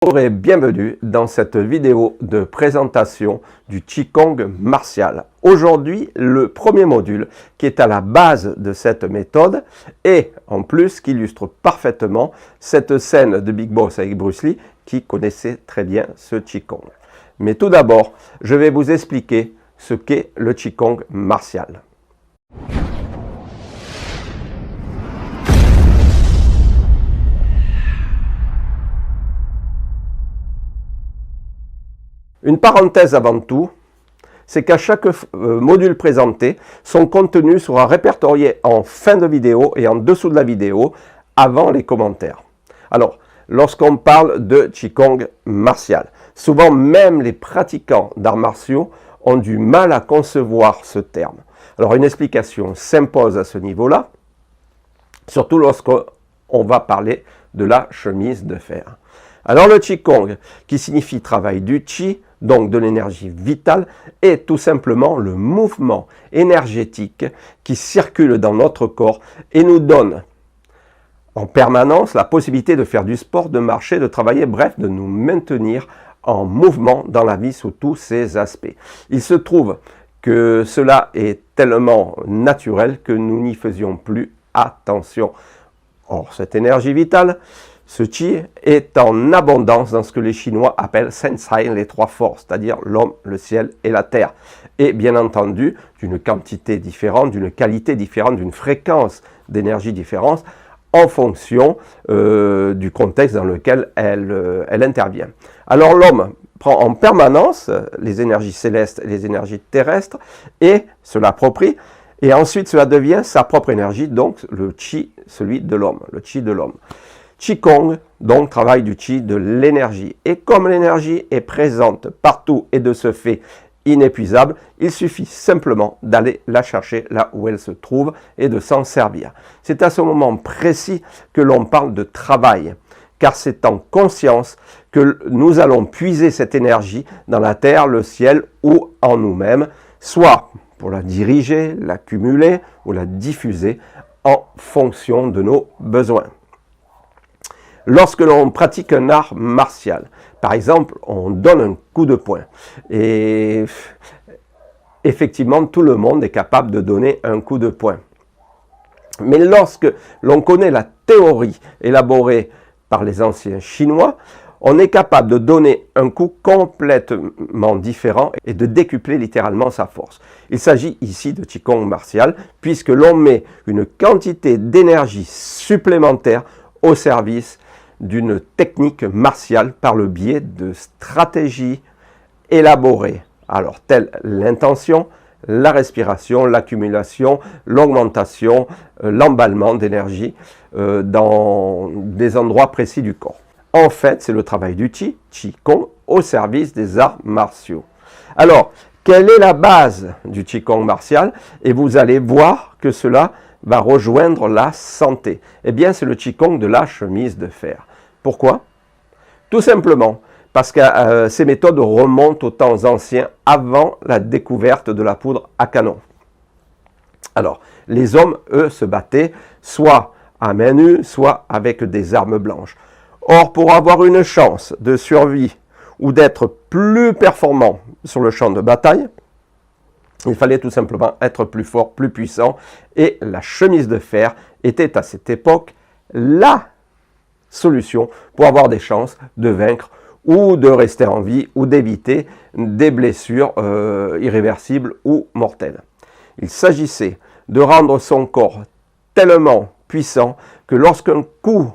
Bonjour et bienvenue dans cette vidéo de présentation du Qigong martial. Aujourd'hui, le premier module qui est à la base de cette méthode et en plus qui illustre parfaitement cette scène de Big Boss avec Bruce Lee qui connaissait très bien ce Qigong. Mais tout d'abord, je vais vous expliquer ce qu'est le Qigong martial. Une parenthèse avant tout, c'est qu'à chaque module présenté, son contenu sera répertorié en fin de vidéo et en dessous de la vidéo, avant les commentaires. Alors, lorsqu'on parle de Qigong martial, souvent même les pratiquants d'arts martiaux ont du mal à concevoir ce terme. Alors, une explication s'impose à ce niveau-là, surtout lorsqu'on va parler de la chemise de fer. Alors, le Qigong, qui signifie travail du Qi, donc de l'énergie vitale, est tout simplement le mouvement énergétique qui circule dans notre corps et nous donne en permanence la possibilité de faire du sport, de marcher, de travailler, bref, de nous maintenir en mouvement dans la vie sous tous ses aspects. Il se trouve que cela est tellement naturel que nous n'y faisions plus attention. Or, cette énergie vitale, ce Qi est en abondance dans ce que les Chinois appellent Sensai, les trois forces, c'est-à-dire l'homme, le ciel et la terre. Et bien entendu, d'une quantité différente, d'une qualité différente, d'une fréquence d'énergie différente, en fonction du contexte dans lequel elle intervient. Alors l'homme prend en permanence les énergies célestes et les énergies terrestres et se l'approprie. Et ensuite, cela devient sa propre énergie, donc le Qi, celui de l'homme, le Qi de l'homme. Qigong, donc, travail du Qi de l'énergie. Et comme l'énergie est présente partout et de ce fait inépuisable, il suffit simplement d'aller la chercher là où elle se trouve et de s'en servir. C'est à ce moment précis que l'on parle de travail, car c'est en conscience que nous allons puiser cette énergie dans la terre, le ciel ou en nous-mêmes, soit pour la diriger, l'accumuler ou la diffuser en fonction de nos besoins. Lorsque l'on pratique un art martial, par exemple, on donne un coup de poing. Et effectivement, tout le monde est capable de donner un coup de poing. Mais lorsque l'on connaît la théorie élaborée par les anciens Chinois, on est capable de donner un coup complètement différent et de décupler littéralement sa force. Il s'agit ici de Qigong martial, puisque l'on met une quantité d'énergie supplémentaire au service d'une technique martiale par le biais de stratégies élaborées. Alors, telle l'intention, la respiration, l'accumulation, l'augmentation, l'emballement d'énergie dans des endroits précis du corps. En fait, c'est le travail du Qi, Qigong, au service des arts martiaux. Alors, quelle est la base du Qigong martial? Et vous allez voir que cela va rejoindre la santé. Eh bien, c'est le Qigong de la chemise de fer. Pourquoi? Tout simplement parce que ces méthodes remontent aux temps anciens, avant la découverte de la poudre à canon. Alors, les hommes, eux, se battaient soit à main nue, soit avec des armes blanches. Or, pour avoir une chance de survie ou d'être plus performant sur le champ de bataille, il fallait tout simplement être plus fort, plus puissant, et la chemise de fer était à cette époque la solution pour avoir des chances de vaincre ou de rester en vie ou d'éviter des blessures irréversibles ou mortelles. Il s'agissait de rendre son corps tellement puissant que lorsqu'un coup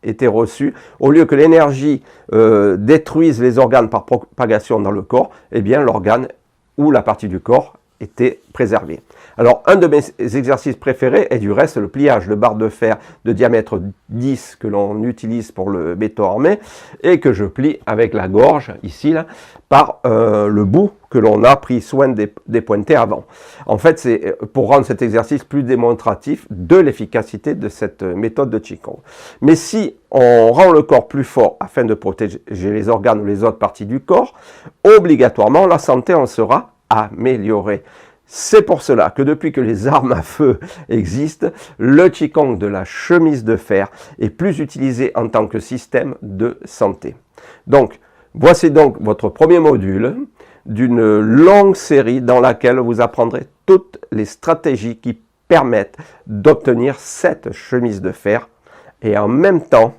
était reçu, au lieu que l'énergie détruise les organes par propagation dans le corps, eh bien l'organe ou la partie du corps était préservé. Alors, un de mes exercices préférés est du reste le pliage de barre de fer de diamètre 10 que l'on utilise pour le béton armé et que je plie avec la gorge, ici, là, par le bout que l'on a pris soin des pointer avant. En fait, c'est pour rendre cet exercice plus démonstratif de l'efficacité de cette méthode de Qigong. Mais si on rend le corps plus fort afin de protéger les organes ou les autres parties du corps, obligatoirement, la santé en sera améliorée. C'est pour cela que depuis que les armes à feu existent, le Qigong de la chemise de fer est plus utilisé en tant que système de santé. Donc, voici donc votre premier module d'une longue série dans laquelle vous apprendrez toutes les stratégies qui permettent d'obtenir cette chemise de fer et en même temps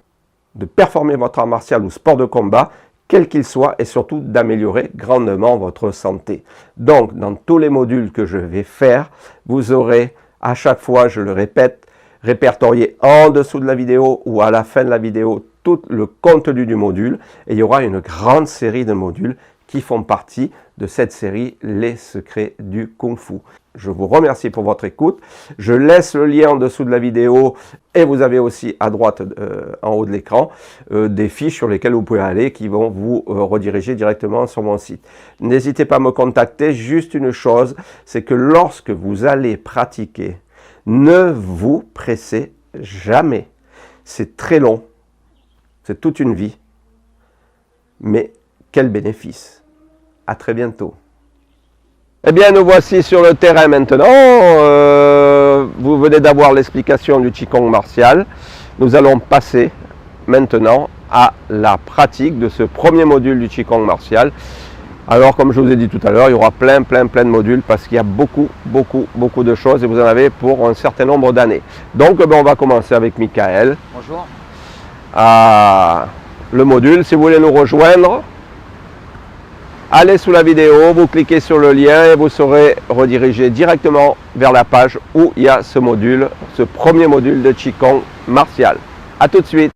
de performer votre art martial ou sport de combat, quel qu'il soit, et surtout d'améliorer grandement votre santé. Donc, dans tous les modules que je vais faire, vous aurez à chaque fois, je le répète, répertorié en dessous de la vidéo ou à la fin de la vidéo tout le contenu du module, et il y aura une grande série de modules qui font partie de cette série Les secrets du Kung Fu. Je vous remercie pour votre écoute. Je laisse le lien en dessous de la vidéo et vous avez aussi à droite en haut de l'écran des fiches sur lesquelles vous pouvez aller qui vont vous rediriger directement sur mon site. N'hésitez pas à me contacter. Juste une chose, c'est que lorsque vous allez pratiquer, ne vous pressez jamais. C'est très long, c'est toute une vie, mais quel bénéfice! À très bientôt. Eh bien, nous voici sur le terrain maintenant. Vous venez d'avoir l'explication du Qigong martial. Nous allons passer maintenant à la pratique de ce premier module du Qigong martial. Alors, comme je vous ai dit tout à l'heure, il y aura plein de modules parce qu'il y a beaucoup de choses et vous en avez pour un certain nombre d'années. Donc, on va commencer avec Michael. Bonjour. Le module, si vous voulez nous rejoindre, allez sous la vidéo, vous cliquez sur le lien et vous serez redirigé directement vers la page où il y a ce module, ce premier module de Qigong martial. A tout de suite.